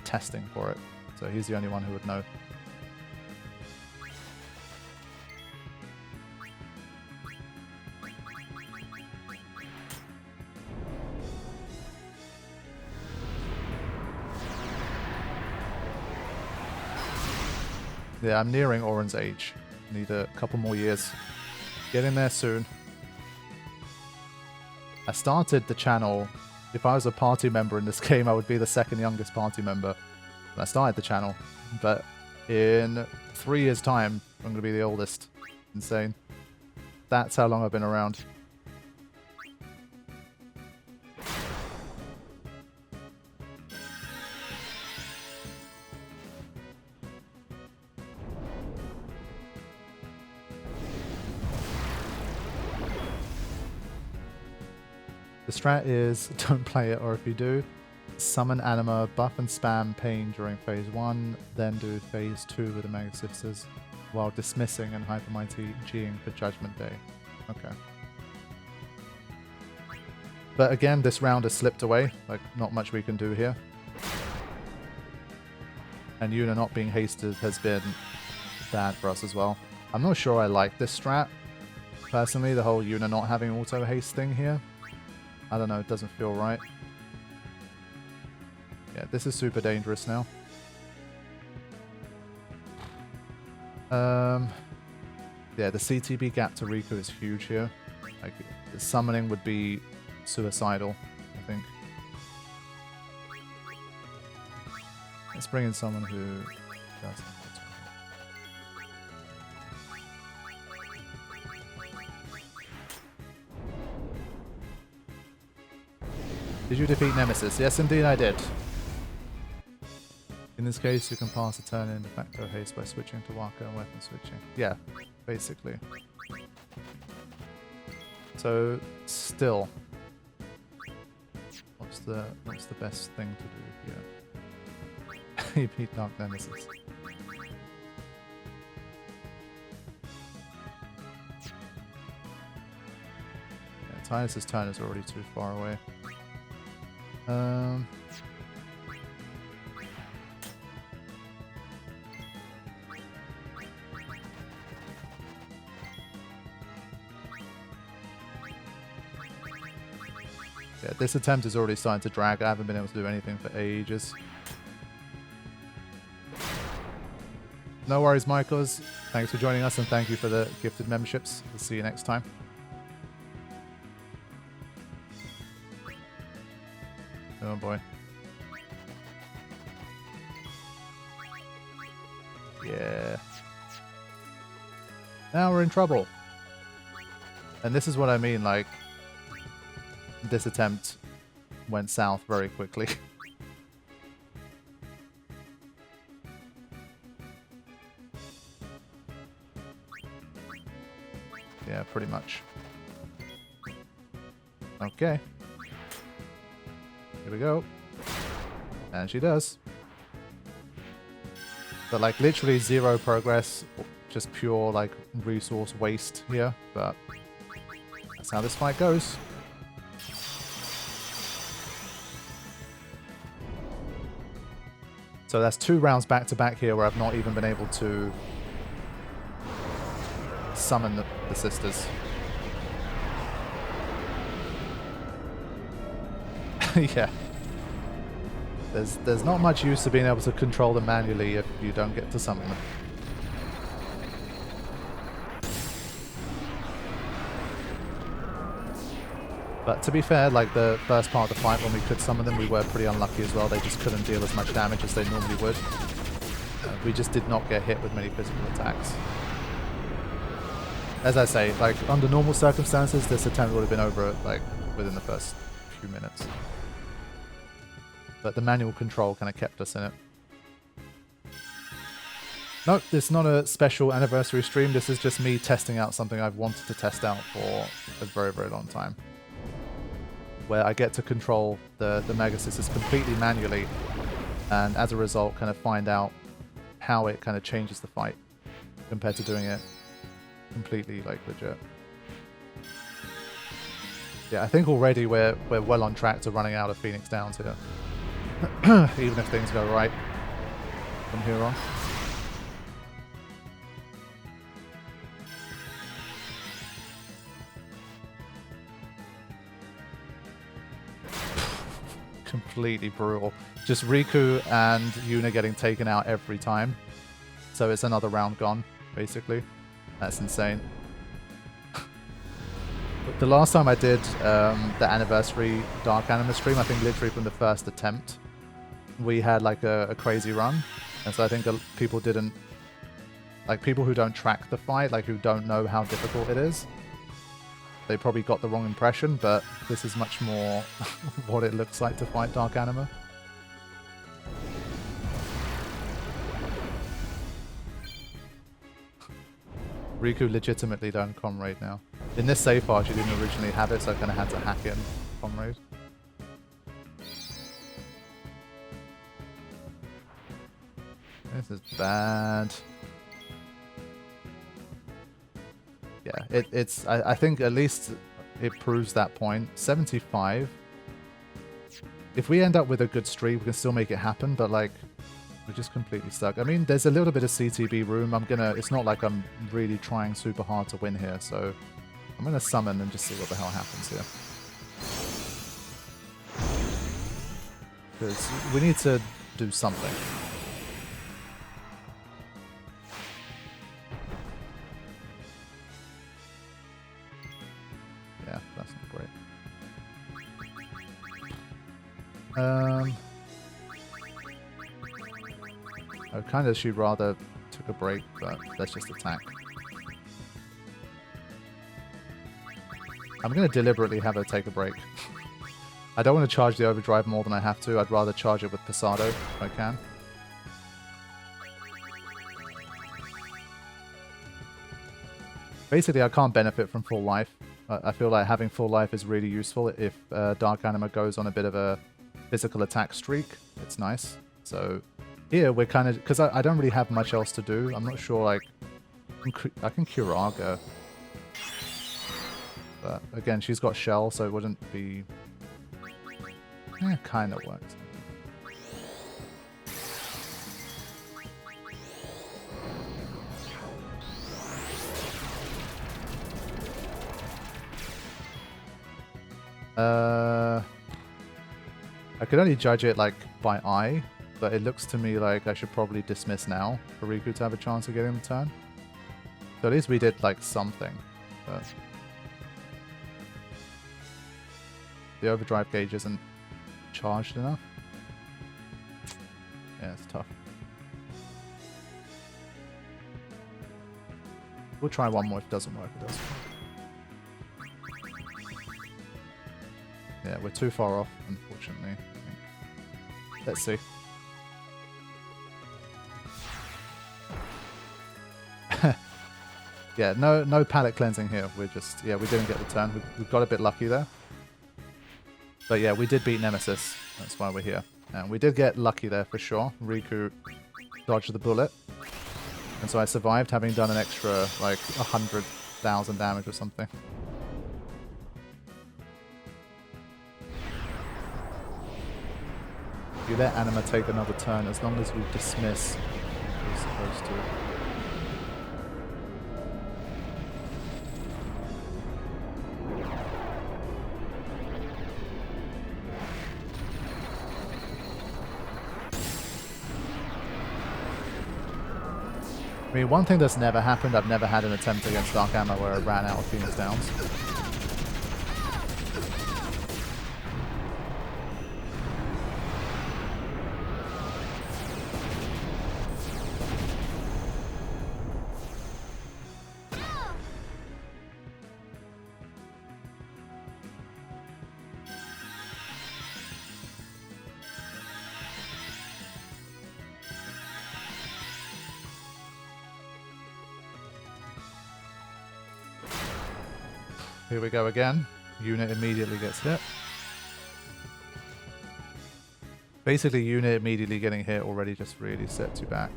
testing for it. So he's the only one who would know. Yeah, I'm nearing Oren's age. Need a couple more years. Get in there soon. I started the channel. If I was a party member in this game, I would be the second youngest party member. And I started the channel. But in 3 years' time, I'm going to be the oldest. Insane. That's how long I've been around. The strat is, don't play it, or if you do, summon Anima, buff and spam Pain during phase 1, then do phase 2 with the Magus Sisters, while dismissing and Hypermighty G'ing for Judgment Day. Okay. But again, this round has slipped away, like not much we can do here. And Yuna not being hasted has been bad for us as well. I'm not sure I like this strat. Personally, the whole Yuna not having auto haste thing here. I don't know, it doesn't feel right. Yeah, this is super dangerous now. Yeah, the CTB gap to Riku is huge here. Like, the summoning would be suicidal, I think. Let's bring in someone who does. Did you defeat Nemesis? Yes, indeed I did. In this case, you can pass a turn in de facto haste by switching to Waka and weapon switching. Yeah, basically. So, still, what's the best thing to do here? You beat Dark Nemesis. Yeah, Titus's turn is already too far away. Yeah, this attempt is already starting to drag. I haven't been able to do anything for ages. No worries, Michaels. Thanks for joining us and thank you for the gifted memberships. We'll see you next time. Oh boy. Yeah. Now we're in trouble. And this is what I mean, like, this attempt went south very quickly. Yeah, pretty much. Okay. Here we go. And she does. But like literally zero progress, just pure like resource waste here, but that's how this fight goes. So that's 2 rounds back to back here where I've not even been able to summon the sisters. Yeah. There's not much use to being able to control them manually if you don't get to summon them. But to be fair, like the first part of the fight when we could summon them, we were pretty unlucky as well. They just couldn't deal as much damage as they normally would. We just did not get hit with many physical attacks. As I say, like under normal circumstances, this attempt would have been over like within the first few minutes. But the manual control kind of kept us in it. No, it's not a special anniversary stream. This is just me testing out something I've wanted to test out for a very, very long time. Where I get to control the Magus completely manually, and as a result, kind of find out how it kind of changes the fight compared to doing it completely, like, legit. Yeah, I think already we're well on track to running out of Phoenix Downs here. Even if things go right from here on. Completely brutal. Just Riku and Yuna getting taken out every time. So it's another round gone, basically. That's insane. The last time I did the anniversary Dark Anima stream, I think literally from the first attempt, we had like a crazy run. And so I think people didn't... Like, people who don't track the fight, like who don't know how difficult it is, they probably got the wrong impression, but this is much more what it looks like to fight Dark Anima. Riku legitimately learned Comrade now. In this save file, she didn't originally have it, so I kind of had to hack in Comrade. This is bad. Yeah, it's. I think at least it proves that point. 75. If we end up with a good streak, we can still make it happen, but like, we're just completely stuck. I mean, there's a little bit of CTB room. It's not like I'm really trying super hard to win here, so I'm gonna summon and just see what the hell happens here. Because we need to do something. Yeah, that's not great. I kind of should rather took a break, but let's just attack. I'm going to deliberately have her take a break. I don't want to charge the overdrive more than I have to. I'd rather charge it with Pasado if I can. Basically, I can't benefit from full life. I feel like having full life is really useful if Dark Anima goes on a bit of a physical attack streak. It's nice. So here we're kind of... Because I don't really have much else to do. I'm not sure, like... I can Curaga. But again, she's got Shell, so it wouldn't be... kind of works. I could only judge it like by eye, but it looks to me like I should probably dismiss now for Riku to have a chance of getting the turn. So at least we did like something. But the overdrive gauge isn't charged enough. Yeah, it's tough. We'll try one more. If it doesn't work, it does. Yeah, we're too far off, unfortunately. Let's see. Yeah, no palette cleansing here. We're just... Yeah, we didn't get the turn. We got a bit lucky there. But yeah, we did beat Nemesis. That's why we're here. And we did get lucky there for sure. Riku dodged the bullet. And so I survived, having done an extra, like, 100,000 damage or something. You let Anima take another turn as long as we dismiss what we're supposed to. I mean, one thing that's never happened, I've never had an attempt against Dark Anima where I ran out of Phoenix Downs. here we go again. Unit immediately gets hit. Basically, unit immediately getting hit already just really sets you back.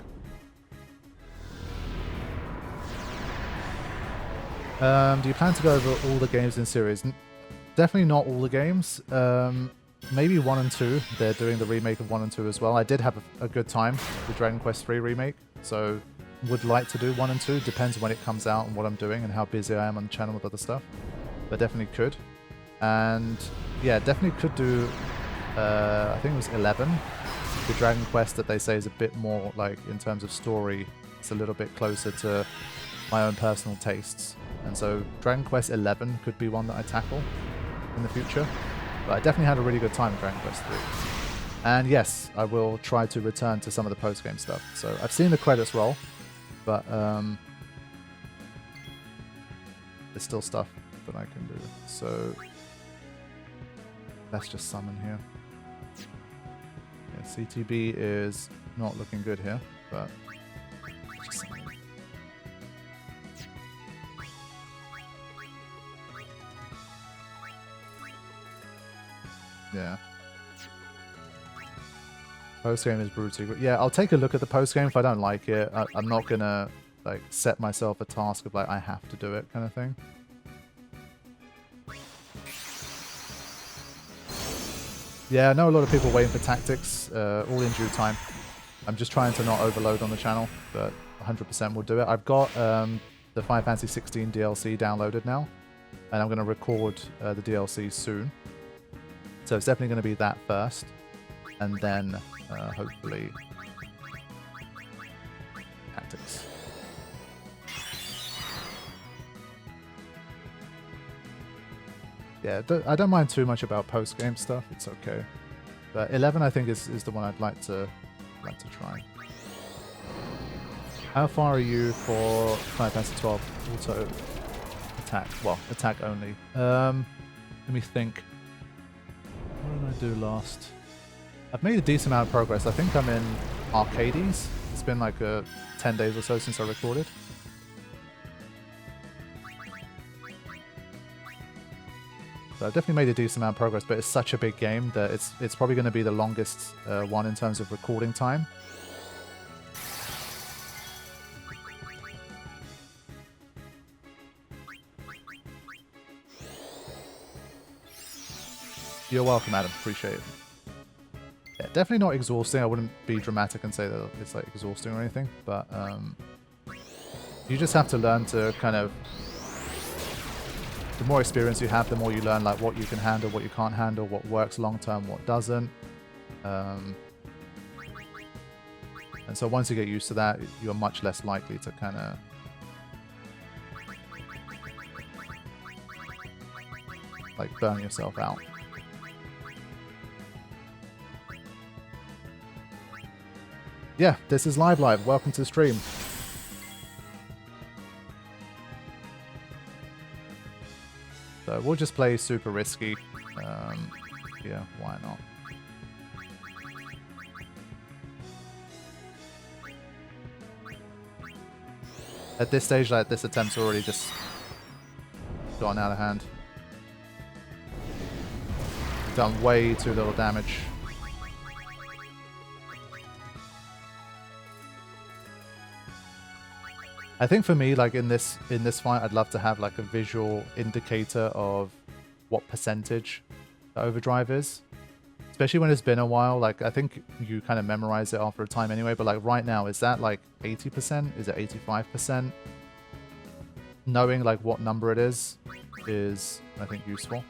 Do you plan to go over all the games in series? Definitely not all the games. Maybe 1 and 2. They're doing the remake of 1 and 2 as well. I did have a good time with Dragon Quest 3 remake, so would like to do 1 and 2. Depends when it comes out and what I'm doing and how busy I am on the channel with other stuff. But definitely could. And yeah, definitely could do, I think it was 11. The Dragon Quest that they say is a bit more, like, in terms of story, it's a little bit closer to my own personal tastes. And so Dragon Quest 11 could be one that I tackle in the future. But I definitely had a really good time in Dragon Quest 3. And yes, I will try to return to some of the post-game stuff. So I've seen the credits roll, but there's still stuff that I can do. So let's just summon here. Yeah, CTB is not looking good here, but just summon. Yeah. Post-game is brutally good. Yeah, I'll take a look at the post-game. If I don't like it, I'm not gonna like set myself a task of like I have to do it kind of thing. Yeah, I know a lot of people waiting for tactics, all in due time. I'm just trying to not overload on the channel, but 100% will do it. I've got the Final Fantasy 16 DLC downloaded now, and I'm going to record the DLC soon. So it's definitely going to be that first, and then hopefully tactics. Yeah, I don't mind too much about post-game stuff. It's okay, but 11 I think is the one I'd like to try. How far are you for Final Fantasy 12 auto attack? Well, attack only. Let me think. What did I do last? I've made a decent amount of progress. I think I'm in Arcades. It's been like 10 days or so since I recorded. So I've definitely made a decent amount of progress, but it's such a big game that it's probably going to be the longest one in terms of recording time. You're welcome, Adam. Appreciate it. Yeah, definitely not exhausting. I wouldn't be dramatic and say that it's like exhausting or anything, but you just have to learn to kind of... The more experience you have, the more you learn like what you can handle, what you can't handle, what works long term, what doesn't. And so once you get used to that, you're much less likely to kind of like burn yourself out. Yeah, this is Live. Welcome to the stream. So we'll just play super risky. Yeah, why not? At this stage, like this attempt's already just gotten out of hand. Done way too little damage. I think for me, like in this fight, I'd love to have like a visual indicator of what percentage the overdrive is. Especially when it's been a while. Like I think you kind of memorize it after a time anyway, but like right now, is that like 80%? Is it 85%? Knowing like what number it is, I think, useful.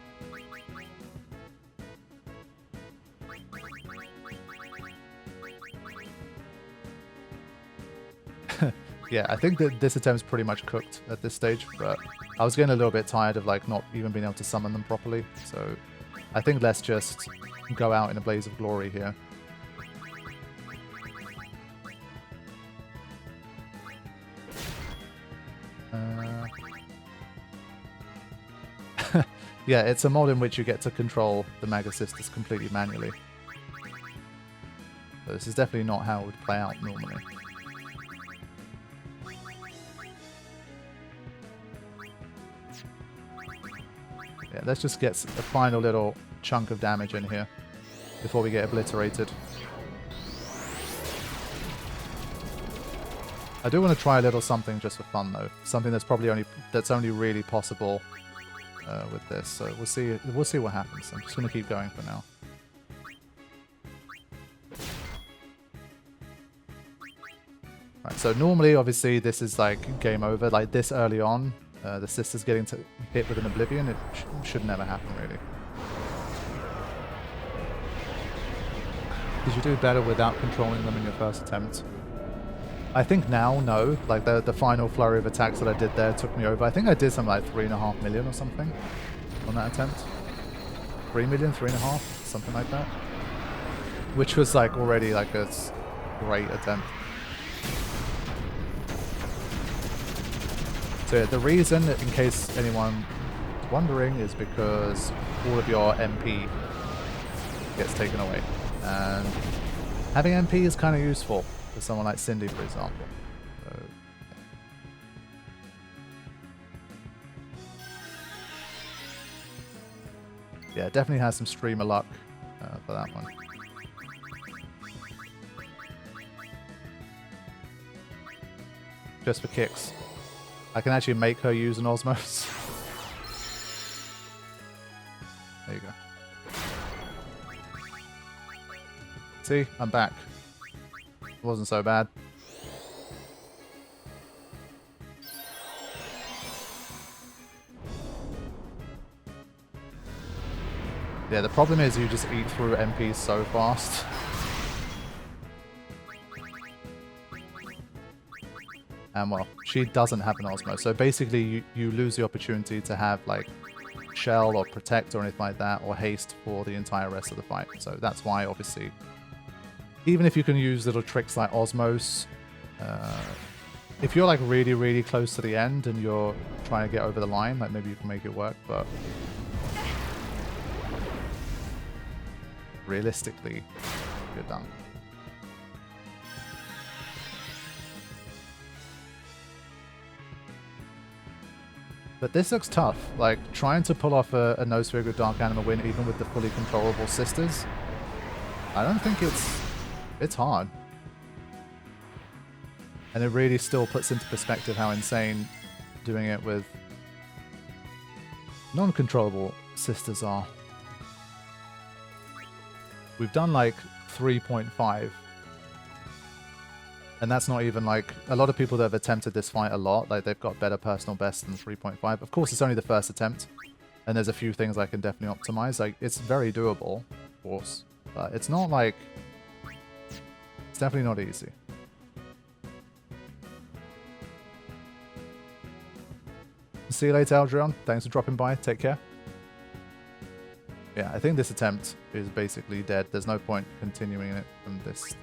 Yeah, I think that this attempt's pretty much cooked at this stage, but I was getting a little bit tired of like not even being able to summon them properly, so I think let's just go out in a blaze of glory here. Yeah, it's a mod in which you get to control the Magus sisters completely manually. So this is definitely not how it would play out normally. Yeah, let's just get a final little chunk of damage in here before we get obliterated. I do want to try a little something just for fun though. Something that's probably only really possible with this. So we'll see what happens. I'm just going to keep going for now. Right, so normally, obviously, this is like game over. Like this early on, the sister's getting hit with an Oblivion. It should never happen, really. Did you do better without controlling them in your first attempt? I think now, no. Like the final flurry of attacks that I did there took me over. I think I did something like 3.5 million or something on that attempt. 3 million, 3.5, something like that. Which was like already like a great attempt. So yeah, the reason, in case anyone is wondering, is because all of your MP gets taken away. And having MP is kind of useful for someone like Cindy, for example. So, yeah, definitely has some streamer luck for that one. Just for kicks. I can actually make her use an Osmos. There you go. See, I'm back. It wasn't so bad. Yeah, the problem is you just eat through MPs so fast. And well, she doesn't have an Osmo, so basically you lose the opportunity to have like Shell or Protect or anything like that, or Haste for the entire rest of the fight. So that's why, obviously, even if you can use little tricks like Osmos, if you're like really, really close to the end and you're trying to get over the line, like maybe you can make it work, but realistically, you're done. But this looks tough. Like, trying to pull off a Nose Figure Dark Anima win, even with the fully controllable sisters, I don't think it's hard. And it really still puts into perspective how insane doing it with non-controllable sisters are. We've done like 3.5. And that's not even like, a lot of people that have attempted this fight a lot, like they've got better personal best than 3.5. Of course, it's only the first attempt, and there's a few things I can definitely optimize. Like, it's very doable, of course, but it's not like, it's definitely not easy. See you later, Aldrion. Thanks for dropping by. Take care. Yeah, I think this attempt is basically dead. There's no point continuing it from this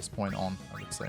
point on, I would say.